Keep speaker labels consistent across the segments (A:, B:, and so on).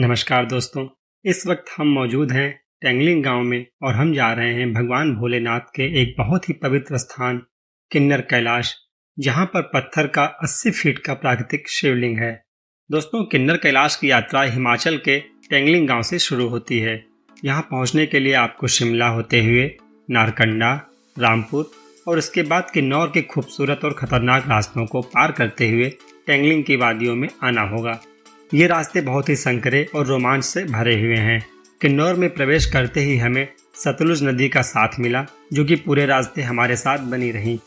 A: नमस्कार दोस्तों, इस वक्त हम मौजूद हैं टेंगलिंग गांव में और हम जा रहे हैं भगवान भोलेनाथ के एक बहुत ही पवित्र स्थान किन्नर कैलाश, जहां पर पत्थर का 80 फीट का प्राकृतिक शिवलिंग है। दोस्तों, किन्नर कैलाश की यात्रा हिमाचल के टेंगलिंग गांव से शुरू होती है। यहां पहुंचने के लिए आपको शिमला होते हुए नारकंडा, रामपुर और इसके बाद किन्नौर के खूबसूरत और खतरनाक रास्तों को पार करते हुए टेंगलिंग की वादियों में आना होगा। ये रास्ते बहुत ही संकरे और रोमांच से भरे हुए हैं। किन्नौर में प्रवेश करते ही हमें सतलुज नदी का साथ मिला, जो कि पूरे रास्ते हमारे साथ बनी रही।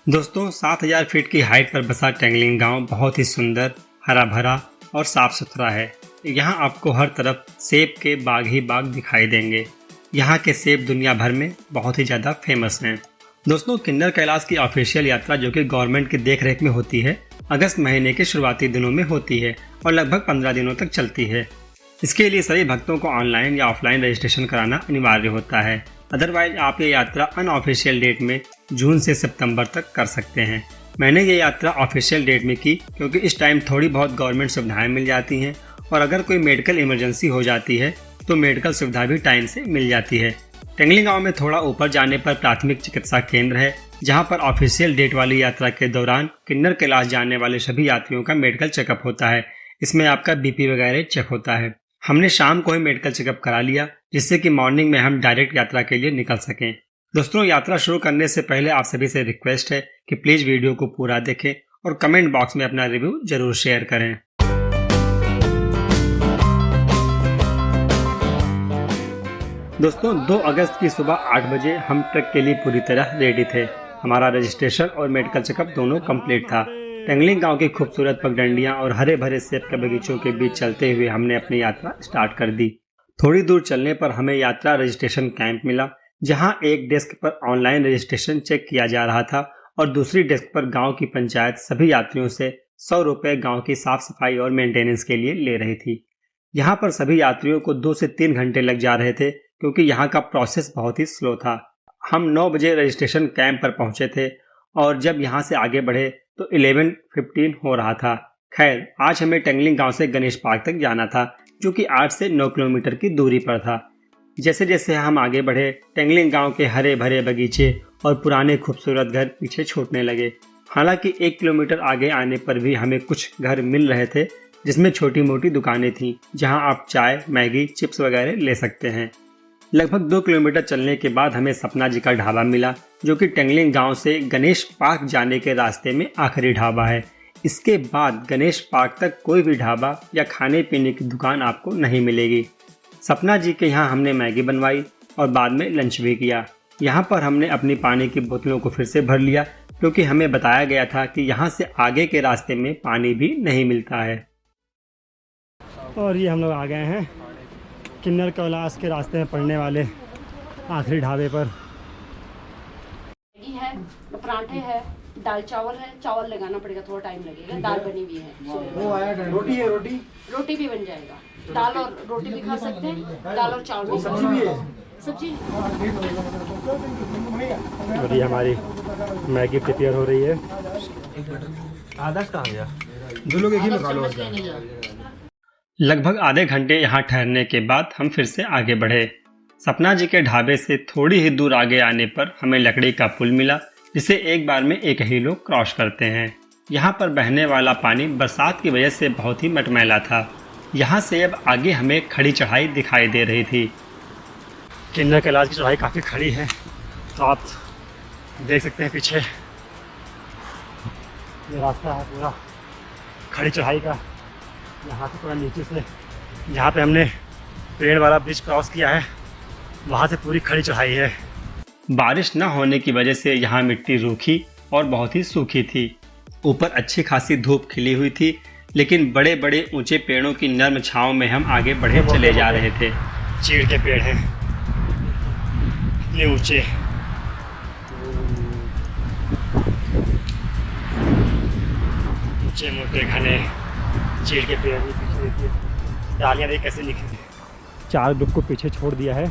A: दोस्तों, 7000 फीट की हाइट पर बसा टेंगलिंग गांव बहुत ही सुंदर, हरा भरा और साफ सुथरा है। यहाँ आपको हर तरफ सेब के बाग ही बाग दिखाई देंगे। यहाँ के सेब दुनिया भर में बहुत ही ज़्यादा फेमस हैं। दोस्तों, किन्नर कैलाश की ऑफिशियल यात्रा, जो कि गवर्नमेंट की देखरेख में होती है, अगस्त महीने के शुरुआती दिनों में होती है और लगभग 15 दिनों तक चलती है। इसके लिए सभी भक्तों को ऑनलाइन या ऑफलाइन रजिस्ट्रेशन कराना अनिवार्य होता है। अदरवाइज आप ये यात्रा अनऑफिशियल डेट में जून से सितंबर तक कर सकते हैं। मैंने ये यात्रा ऑफिशियल डेट में की क्योंकि इस टाइम थोड़ी बहुत गवर्नमेंट सुविधाएं मिल जाती हैं और अगर कोई मेडिकल इमरजेंसी हो जाती है तो मेडिकल सुविधा भी टाइम से मिल जाती है। टेंगलिंग गाँव में थोड़ा ऊपर जाने पर प्राथमिक चिकित्सा केंद्र है, जहां पर ऑफिशियल डेट वाली यात्रा के दौरान किन्नर कैलाश जाने वाले सभी यात्रियों का मेडिकल चेकअप होता है। इसमें आपका बीपी वगैरह चेक होता है। हमने शाम को ही मेडिकल चेकअप करा लिया, जिससे कि मॉर्निंग में हम डायरेक्ट यात्रा के लिए निकल सकें। दोस्तों, यात्रा शुरू करने से पहले आप सभी से रिक्वेस्ट है कि प्लीज वीडियो को पूरा देखें और कमेंट बॉक्स में अपना रिव्यू जरूर शेयर करें। दोस्तों, 2 अगस्त की सुबह 8 बजे हम ट्रक के लिए पूरी तरह रेडी थे। हमारा रजिस्ट्रेशन और मेडिकल चेकअप दोनों कंप्लीट था। टेंगलिंग गांव की खूबसूरत पगडंडियां और हरे भरे सेब के बगीचों के बीच चलते हुए हमने अपनी यात्रा स्टार्ट कर दी। थोड़ी दूर चलने पर हमें यात्रा रजिस्ट्रेशन कैंप मिला, जहां एक डेस्क पर ऑनलाइन रजिस्ट्रेशन चेक किया जा रहा था और दूसरी डेस्क पर गाँव की पंचायत सभी यात्रियों से 100 रुपये गाँव की साफ सफाई और मेंटेनेंस के लिए ले रही थी। यहाँ पर सभी यात्रियों को 2 से 3 घंटे लग जा रहे थे, क्योंकि यहाँ का प्रोसेस बहुत ही स्लो था। हम 9 बजे रजिस्ट्रेशन कैंप पर पहुंचे थे और जब यहाँ से आगे बढ़े तो 11:15 हो रहा था। खैर, आज हमें टेंगलिंग गांव से गणेश पार्क तक जाना था, जो कि 8 से 9 किलोमीटर की दूरी पर था। जैसे जैसे हम आगे बढ़े, टेंगलिंग गांव के हरे भरे बगीचे और पुराने खूबसूरत घर पीछे छूटने लगे। हालांकि 1 किलोमीटर आगे आने पर भी हमें कुछ घर मिल रहे थे, जिसमें छोटी मोटी दुकानें थीं, जहां आप चाय, मैगी, चिप्स वगैरह ले सकते हैं। लगभग 2 किलोमीटर चलने के बाद हमें सपना जी का ढाबा मिला, जो कि टेंगलिंग गांव से गणेश पार्क जाने के रास्ते में आखिरी ढाबा है। इसके बाद गणेश पार्क तक कोई भी ढाबा या खाने पीने की दुकान आपको नहीं मिलेगी। सपना जी के यहाँ हमने मैगी बनवाई और बाद में लंच भी किया। यहाँ पर हमने अपनी पानी की बोतलों को फिर से भर लिया, क्योंकि हमें बताया गया था कि यहाँ से आगे के रास्ते में पानी भी नहीं मिलता है। और ये हम लोग आ गए हैं किन्नर कैलाश के रास्ते में पड़ने वाले आखिरी ढाबे पर।
B: मैगी है, पराठे है, दाल चावल है। चावल लगाना पड़ेगा, थोड़ा टाइम लगेगा। दाल बनी हुई है,
C: वो आया, रोटी है,
B: रोटी भी बन जाएगा। दाल और रोटी भी खा सकते हैं, दाल और चावल भी।
C: सब्जी भी है,
B: सब्जी।
A: और ये हमारी मैगी प्रिपेयर हो रही है।
C: आदर्श कहाँ गया? 2 लोग एक ही में खा लो।
A: लगभग आधे घंटे यहाँ ठहरने के बाद हम फिर से आगे बढ़े। सपना जी के ढाबे से थोड़ी ही दूर आगे आने पर हमें लकड़ी का पुल मिला, जिसे एक बार में एक ही लोग क्रॉस करते हैं। यहाँ पर बहने वाला पानी बरसात की वजह से बहुत ही मटमैला था। यहाँ से अब आगे हमें खड़ी चढ़ाई दिखाई दे रही थी। किन्नर कैलाश की चढ़ाई काफ़ी खड़ी है, तो आप देख सकते हैं पीछे ये रास्ता है पूरा खड़ी चढ़ाई का। यहाँ से पूरा नीचे से जहाँ पे हमने पेड़ वाला ब्रिज क्रॉस किया है, वहाँ से पूरी खड़ी चढ़ाई है। बारिश न होने की वजह से यहाँ मिट्टी रूखी और बहुत ही सूखी थी। ऊपर अच्छी खासी धूप खिली हुई थी, लेकिन बड़े बड़े ऊंचे पेड़ों की नर्म छांव में हम आगे बढ़े चले जा रहे थे। चीड़ के पेड़ हैं इतने ऊंचे। ऊंचे मोटे घने चीड़ के पेड़, डालियाँ देख कैसे निकली। 4 ग्रुप को पीछे छोड़ दिया है।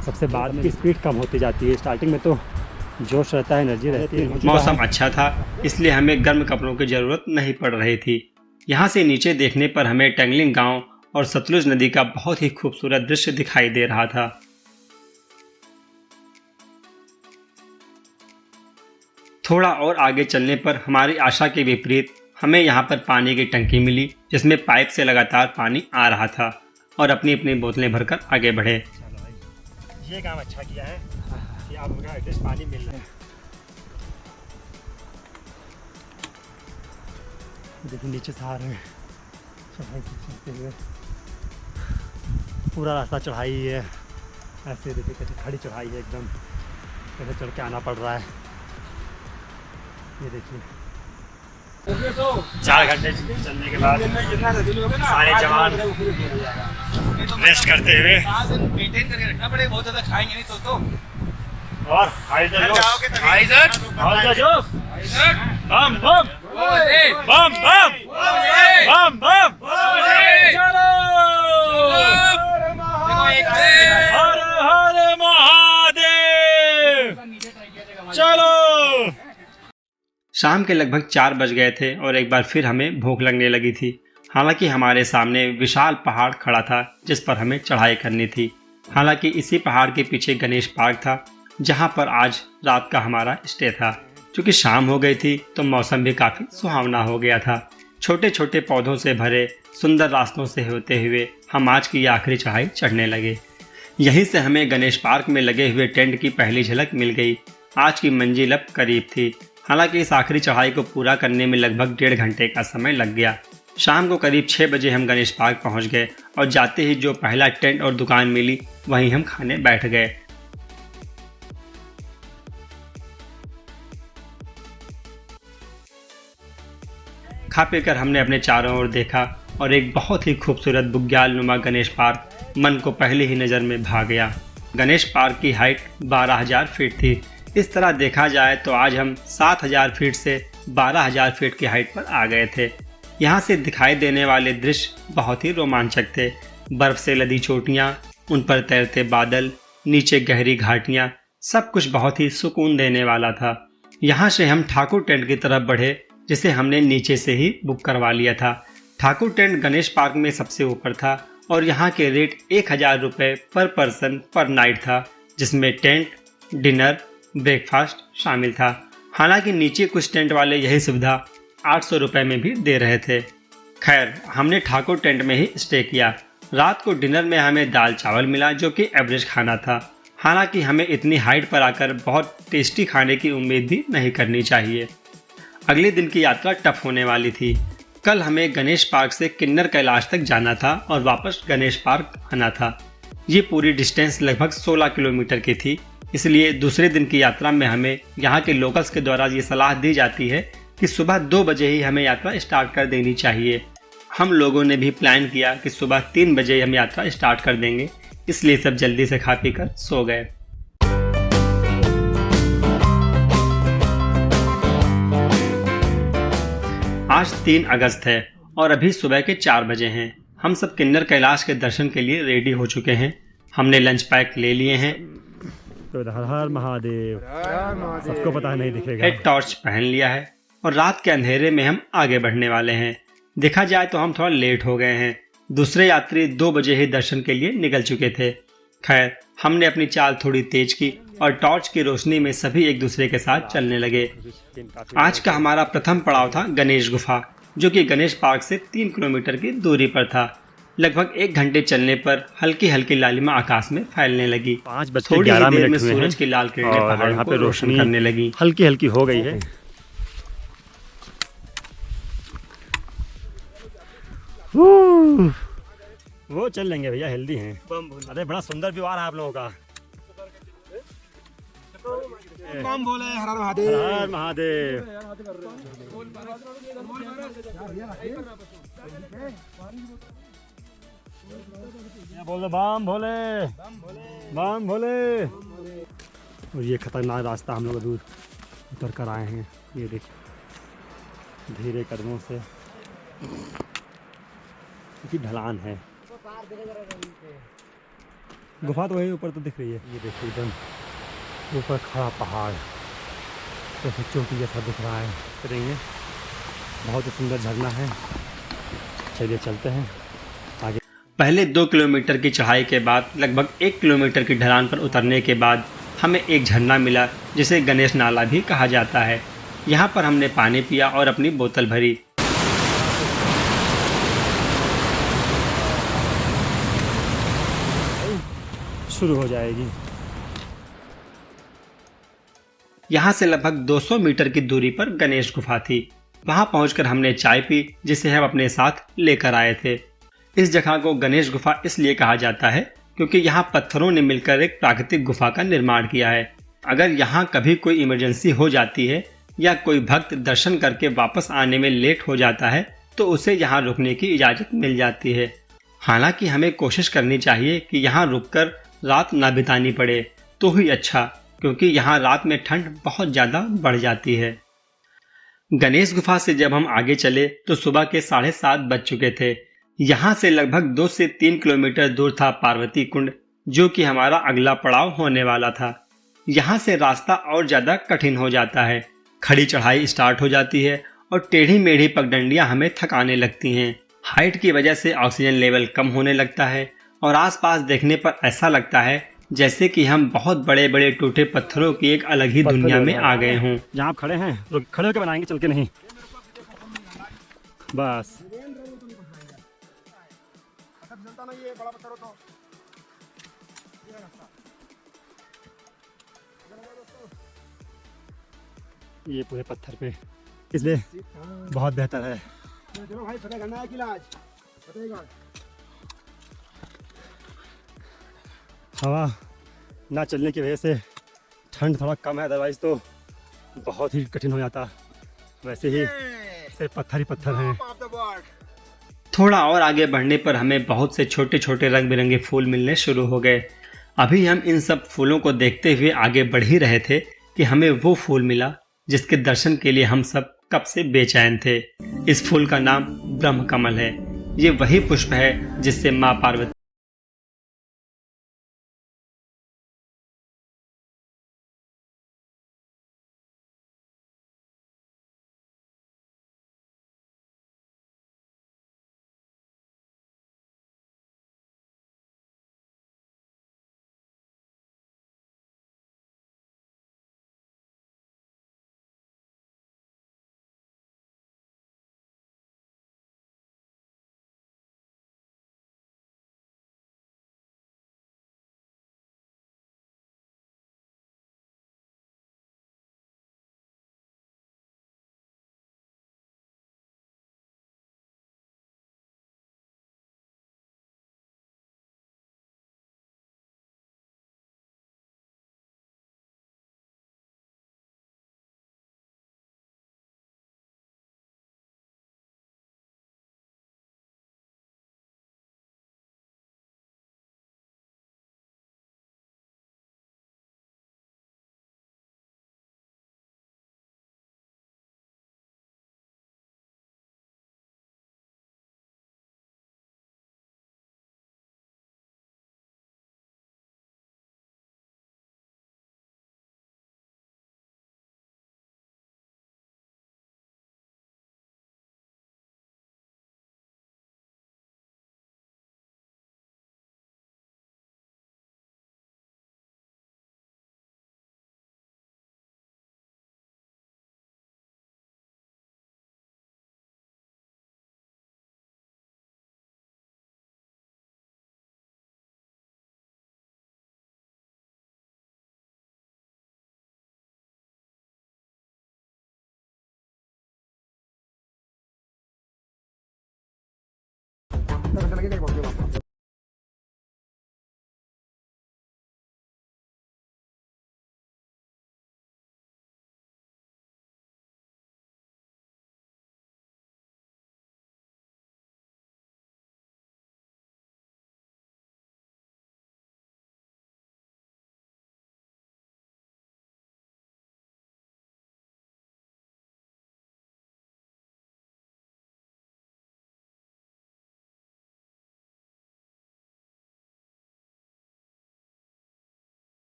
A: सबसे बाद में स्पीड कम होती जाती है। स्टार्टिंग में तो जोश रहता है, एनर्जी रहती है। मौसम अच्छा था, इसलिए हमें गर्म कपड़ों की ज़रूरत नहीं पड़ रही थी। यहाँ से नीचे देखने पर हमें टेंगलिंग गांव और सतलुज नदी का बहुत ही खूबसूरत दृश्य दिखाई दे रहा था। थोड़ा और आगे चलने पर हमारी आशा के विपरीत हमें यहाँ पर पानी की टंकी मिली, जिसमें पाइप से लगातार पानी आ रहा था और अपनी अपनी बोतलें भरकर आगे बढ़े।
C: ये काम अच्छा किया है कि आपका एटलीस्ट पानी मिल रहा है। देखिए नीचे से आ रहे हैं चढ़ाई से चलते हुए, पूरा रास्ता चढ़ाई है। ऐसे देखिए कैसे खड़ी चढ़ाई है एकदम, कैसे चढ़ के आना पड़ रहा है। ये देखिए 4 घंटे चलने के बाद सारे जवान रेस्ट करते हुए
D: मेंटेन करके रखना पड़ेगा, बहुत ज्यादा खाएंगे नहीं तो
C: और बम बम बम बम बम बम हर हर महादेव। चलो।
A: शाम के लगभग 4 बज गए थे और एक बार फिर हमें भूख लगने लगी थी। हालांकि हमारे सामने विशाल पहाड़ खड़ा था जिस पर हमें चढ़ाई करनी थी। हालांकि इसी पहाड़ के पीछे गणेश पार्क था जहां पर आज रात का हमारा स्टे था। क्योंकि शाम हो गई थी तो मौसम भी काफ़ी सुहावना हो गया था। छोटे छोटे पौधों से भरे सुंदर रास्तों से होते हुए हम आज की आखिरी चढ़ाई चढ़ने लगे। यहीं से हमें गणेश पार्क में लगे हुए टेंट की पहली झलक मिल गई। आज की मंजिल अब करीब थी। हालांकि इस आखिरी चढ़ाई को पूरा करने में लगभग 1.5 घंटे का समय लग गया। शाम को करीब 6 बजे हम गणेश पार्क पहुंच गए और जाते ही जो पहला टेंट और दुकान मिली वहीं हम खाने बैठ गए। खा पीकर हमने अपने चारों ओर देखा और एक बहुत ही खूबसूरत बुग्याल नुमा गणेश पार्क मन को पहली ही नज़र में भा गया। गणेश पार्क की हाइट 12,000 फीट थी। इस तरह देखा जाए तो आज हम 7,000 फीट से 12,000 फीट की हाइट पर आ गए थे। यहाँ से दिखाई देने वाले दृश्य बहुत ही रोमांचक थे। बर्फ से लदी चोटियाँ, उन पर तैरते बादल, नीचे गहरी घाटियाँ, सब कुछ बहुत ही सुकून देने वाला था। यहाँ से हम ठाकुर टेंट की तरफ बढ़े जिसे हमने नीचे से ही बुक करवा लिया था। ठाकुर टेंट गणेश पार्क में सबसे ऊपर था और यहाँ के रेट 1,000 रुपये पर पर्सन पर नाइट था, जिसमें टेंट, डिनर, ब्रेकफास्ट शामिल था। हालांकि नीचे कुछ टेंट वाले यही सुविधा 800 रुपये में भी दे रहे थे। खैर हमने ठाकुर टेंट में ही स्टे किया। रात को डिनर में हमें दाल चावल मिला जो कि एवरेज खाना था। हालांकि हमें इतनी हाइट पर आकर बहुत टेस्टी खाने की उम्मीद भी नहीं करनी चाहिए। अगले दिन की यात्रा टफ होने वाली थी। कल हमें गणेश पार्क से किन्नर कैलाश तक जाना था और वापस गणेश पार्क आना था। ये पूरी डिस्टेंस लगभग 16 किलोमीटर की थी। इसलिए दूसरे दिन की यात्रा में हमें यहाँ के लोकल्स के द्वारा ये सलाह दी जाती है कि सुबह 2 बजे ही हमें यात्रा स्टार्ट कर देनी चाहिए। हम लोगों ने भी प्लान किया कि सुबह 3 बजे हम यात्रा स्टार्ट कर देंगे, इसलिए सब जल्दी से खा पी कर सो गए। आज 3 अगस्त है और अभी सुबह के 4 बजे हैं। हम सब किन्नर कैलाश के दर्शन के लिए रेडी हो चुके हैं। हमने लंच पैक ले लिए हैं,
C: तो हर हर महादेव सबको पता नहीं दिखेगा।
A: हेड टॉर्च पहन लिया है और रात के अंधेरे में हम आगे बढ़ने वाले हैं। देखा जाए तो हम थोड़ा लेट हो गए हैं। दूसरे यात्री 2 बजे ही दर्शन के लिए निकल चुके थे। खैर हमने अपनी चाल थोड़ी तेज की और टॉर्च की रोशनी में सभी एक दूसरे के साथ चलने लगे। आज का हमारा प्रथम पड़ाव था गणेश गुफा, जो कि गणेश पार्क से 3 किलोमीटर की दूरी पर था। लगभग 1 घंटे चलने पर हल्की हल्की लालिमा आकाश में फैलने लगी।
C: 5:11
A: में सूरज की लाल किरणें पहाड़ों को रोशन करने लगी।
C: हल्की हल्की हो गई है। वो चल लेंगे भैया, हेल्दी हैं। अरे बड़ा सुंदर व्यू आ रहा है आप लोगों का।
D: बम बोले हर हर महादेव।
C: हर हर महादेव। बोल दो बम भोले, बम भोले। और ये खतरनाक रास्ता हम लोग दूर उतर कर आए हैं। ये देखिए धीरे कदमों से की ढलान है। गुफा तो वही ऊपर तो दिख रही है। ये देखिए एकदम ऊपर खड़ा पहाड़ जैसे चोटी जैसा दिख रहा है। करेंगे बहुत ही सुंदर झरना है। चलिए चलते हैं आगे।
A: पहले 2 किलोमीटर की चढ़ाई के बाद लगभग 1 किलोमीटर की ढलान पर उतरने के बाद हमें एक झरना मिला जिसे गणेश नाला भी कहा जाता है। यहाँ पर हमने पानी पिया और अपनी बोतल भरी।
C: शुरू हो जाएगी।
A: यहाँ से लगभग 200 मीटर की दूरी पर गणेश गुफा थी। वहाँ पहुंचकर हमने चाय पी जिसे हम अपने साथ लेकर आए थे। इस जगह को गणेश गुफा इसलिए कहा जाता है क्योंकि यहाँ पत्थरों ने मिलकर एक प्राकृतिक गुफा का निर्माण किया है। अगर यहाँ कभी कोई इमरजेंसी हो जाती है या कोई भक्त दर्शन करके वापस आने में लेट हो जाता है तो उसे यहाँ रुकने की इजाज़त मिल जाती है। हालांकि हमें कोशिश करनी चाहिए कि यहाँ रुककर रात ना बितानी पड़े तो ही अच्छा, क्योंकि यहाँ रात में ठंड बहुत ज़्यादा बढ़ जाती है। गणेश गुफा से जब हम आगे चले तो सुबह के 7:30 बज चुके थे। यहाँ से लगभग 2 से 3 किलोमीटर दूर था पार्वती कुंड, जो कि हमारा अगला पड़ाव होने वाला था। यहाँ से रास्ता और ज़्यादा कठिन हो जाता है। खड़ी चढ़ाई स्टार्ट हो जाती है और टेढ़ी मेढ़ी पगडंडियाँ हमें थकाने लगती हैं। हाइट की वजह से ऑक्सीजन लेवल कम होने लगता है और आसपास देखने पर ऐसा लगता है जैसे कि हम बहुत बड़े बड़े टूटे पत्थरों की एक अलग ही दुनिया में आ गए हों।
C: जहाँ आप खड़े हैं खड़े होकर बनाएंगे, चल के नहीं। बस ये पूरे पत्थर पे, इसलिए बहुत बेहतर है।
D: चलो भाई फतेह करना है कि आज फतेहगढ़।
C: हवा ना चलने की वजह से ठंड थोड़ा कम है, अदरवाइज तो बहुत ही कठिन हो जाता। वैसे ही सिर्फ पत्थर ही पत्थर हैं।
A: थोड़ा और आगे बढ़ने पर हमें बहुत से छोटे छोटे रंग बिरंगे फूल मिलने शुरू हो गए। अभी हम इन सब फूलों को देखते हुए आगे बढ़ ही रहे थे कि हमें वो फूल मिला जिसके दर्शन के लिए हम सब कब से बेचैन थे। इस फूल का नाम ब्रह्म कमल है। ये वही पुष्प है जिससे माँ पार्वती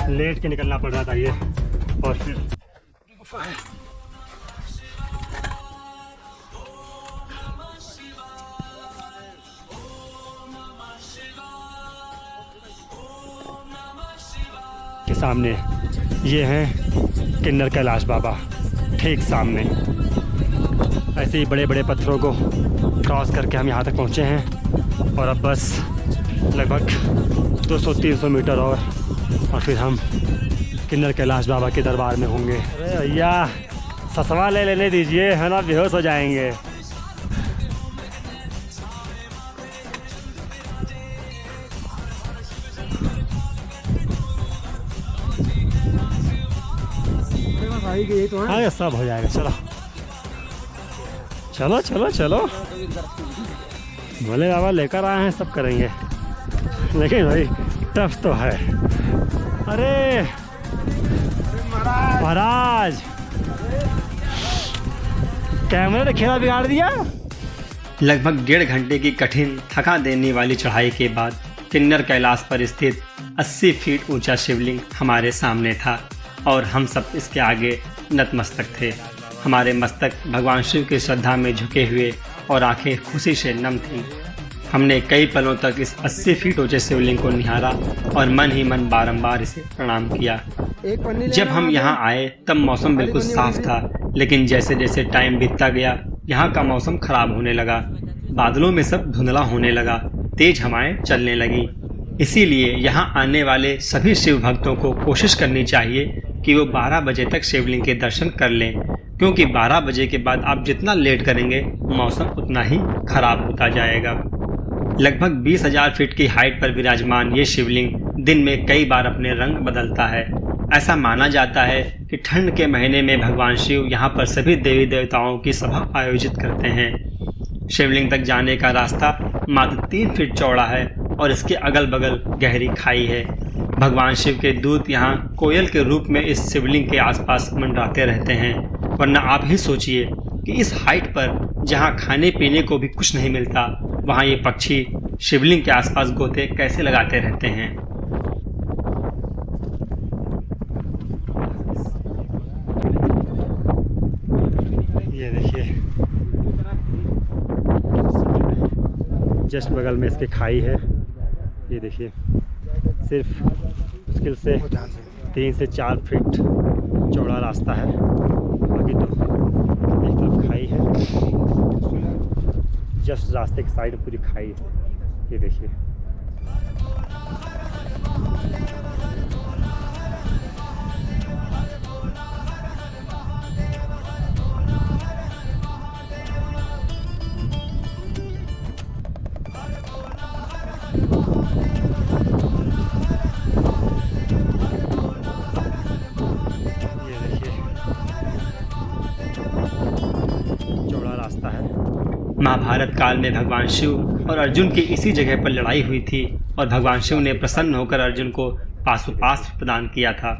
C: लेट के निकलना पड़ रहा था ये, और फिर के सामने ये हैं किन्नर कैलाश बाबा, ठीक सामने। ऐसे ही बड़े बड़े पत्थरों को क्रॉस करके हम यहाँ तक पहुँचे हैं, और अब बस लगभग 200-300 मीटर और फिर हम किन्नर कैलाश बाबा के दरबार में होंगे। अरे भैया ससवा ले लेने दीजिए, है ना, बेहोश हो जाएंगे। हाँ, ये सब हो जाएगा। चलो चलो चलो चलो, भोले बाबा लेकर आए हैं, सब करेंगे, लेकिन भाई टफ तो है। अरे महाराज, कैमरे ने खेला बिगाड़ दिया।
A: लगभग 1.5 घंटे की कठिन थका देने वाली चढ़ाई के बाद किन्नर कैलाश पर स्थित 80 फीट ऊंचा शिवलिंग हमारे सामने था, और हम सब इसके आगे नतमस्तक थे। हमारे मस्तक भगवान शिव की श्रद्धा में झुके हुए और आंखें खुशी से नम थीं। हमने कई पलों तक इस 80 फीट ऊंचे शिवलिंग को निहारा और मन ही मन बारंबार इसे प्रणाम किया। जब हम यहाँ आए तब मौसम बिल्कुल साफ था, लेकिन जैसे जैसे टाइम बीतता गया यहाँ का मौसम खराब होने लगा। बादलों में सब धुंधला होने लगा, तेज हवाएं चलने लगी। इसीलिए यहाँ आने वाले सभी शिव भक्तों को कोशिश करनी चाहिए कि वो 12 बजे तक शिवलिंग के दर्शन कर लें, क्योंकि 12 बजे के बाद आप जितना लेट करेंगे मौसम उतना ही खराब होता जाएगा। लगभग 20,000 फीट की हाइट पर विराजमान ये शिवलिंग दिन में कई बार अपने रंग बदलता है। ऐसा माना जाता है कि ठंड के महीने में भगवान शिव यहाँ पर सभी देवी देवताओं की सभा आयोजित करते हैं। शिवलिंग तक जाने का रास्ता मात्र 3 फीट चौड़ा है और इसके अगल बगल गहरी खाई है। भगवान शिव के दूत यहाँ कोयल के रूप में इस शिवलिंग के आसपास मंडराते रहते हैं। वरना आप ही सोचिए कि इस हाइट पर जहाँ खाने पीने को भी कुछ नहीं मिलता, वहाँ ये पक्षी शिवलिंग के आसपास गोते कैसे लगाते रहते हैं।
C: ये देखिए, जस्ट बगल में इसके खाई है। ये देखिए, सिर्फ मुश्किल से 3 से 4 फीट चौड़ा रास्ता है, बाकी तो एक तरफ खाई है। जस्ट रास्ते की साइड पूरी खाई है। ये देखिए,
A: महाभारत काल में भगवान शिव और अर्जुन की इसी जगह पर लड़ाई हुई थी और भगवान शिव ने प्रसन्न होकर अर्जुन को पाशुपास्त्र प्रदान किया था।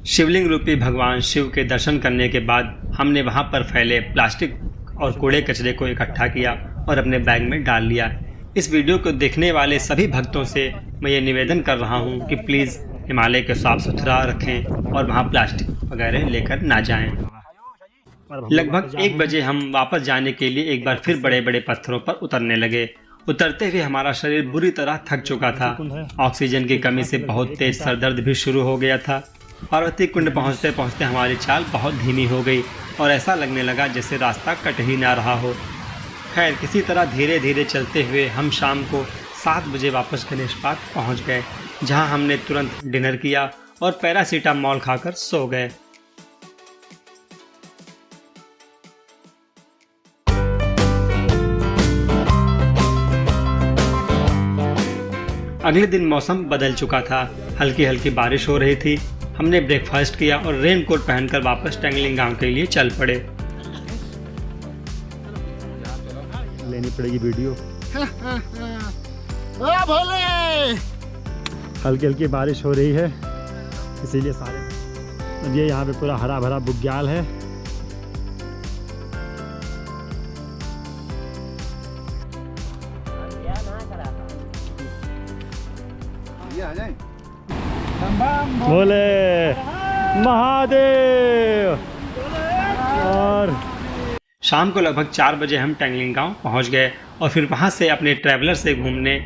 A: शिवलिंग रूपी भगवान शिव के दर्शन करने के बाद हमने वहां पर फैले प्लास्टिक और कूड़े कचरे को इकट्ठा किया और अपने बैग में डाल लिया। इस वीडियो को देखने वाले सभी भक्तों से मैं ये निवेदन कर रहा हूँ कि प्लीज़ हिमालय को साफ सुथरा रखें और वहाँ प्लास्टिक वगैरह लेकर ना जाएं। लगभग 1 बजे हम वापस जाने के लिए एक बार फिर बड़े बड़े पत्थरों पर उतरने लगे। उतरते हुए हमारा शरीर बुरी तरह थक चुका था। ऑक्सीजन की कमी से बहुत तेज सरदर्द भी शुरू हो गया था। पार्वती कुंड पहुँचते पहुँचते हमारी चाल बहुत धीमी हो गई और ऐसा लगने लगा जैसे रास्ता कट ही ना रहा हो। खैर, किसी तरह धीरे धीरे चलते हुए हम शाम को 7 बजे वापस गणेश पार्क पहुँच गए, जहाँ हमने तुरंत डिनर किया और पैरासीटामोल खाकर सो गए। अगले दिन मौसम बदल चुका था, हल्की हल्की बारिश हो रही थी। हमने ब्रेकफास्ट किया और रेनकोट पहनकर वापस टैंगलिंग गांव के लिए चल पड़े।
C: लेनी पड़ेगी वीडियो। हल्की हल्की बारिश हो रही है, इसीलिए सारे ये यहाँ पे पूरा हरा भरा बुग्याल है।
D: बम बम
C: भोले महादेव। और
A: शाम को लगभग 4 बजे हम टैंगलिंग गांव पहुंच गए और फिर वहां से अपने ट्रैवलर से घूमने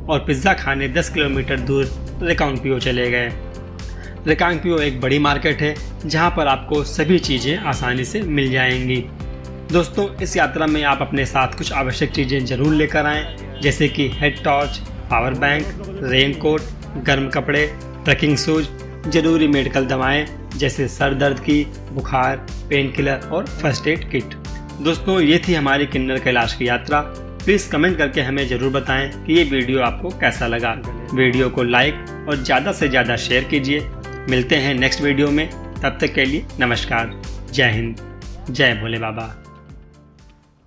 A: और पिज़्ज़ा खाने 10 किलोमीटर दूर रेकांगपिओ चले गए। रेकांगपिओ एक बड़ी मार्केट है जहां पर आपको सभी चीज़ें आसानी से मिल जाएंगी। दोस्तों, इस यात्रा में आप अपने साथ कुछ आवश्यक चीज़ें ज़रूर लेकर आएँ, जैसे कि head torch, power bank, raincoat, गर्म कपड़े, ट्रैकिंग शूज, ज़रूरी मेडिकल दवाएं जैसे सर दर्द की, बुखार, पेन किलर और फर्स्ट एड किट। दोस्तों, ये थी हमारी किन्नर कैलाश की यात्रा। प्लीज़ कमेंट करके हमें ज़रूर बताएं कि ये वीडियो आपको कैसा लगा। वीडियो को लाइक और ज़्यादा से ज़्यादा शेयर कीजिए। मिलते हैं नेक्स्ट वीडियो में, तब तक के लिए नमस्कार। जय हिंद, जय भोले बाबा।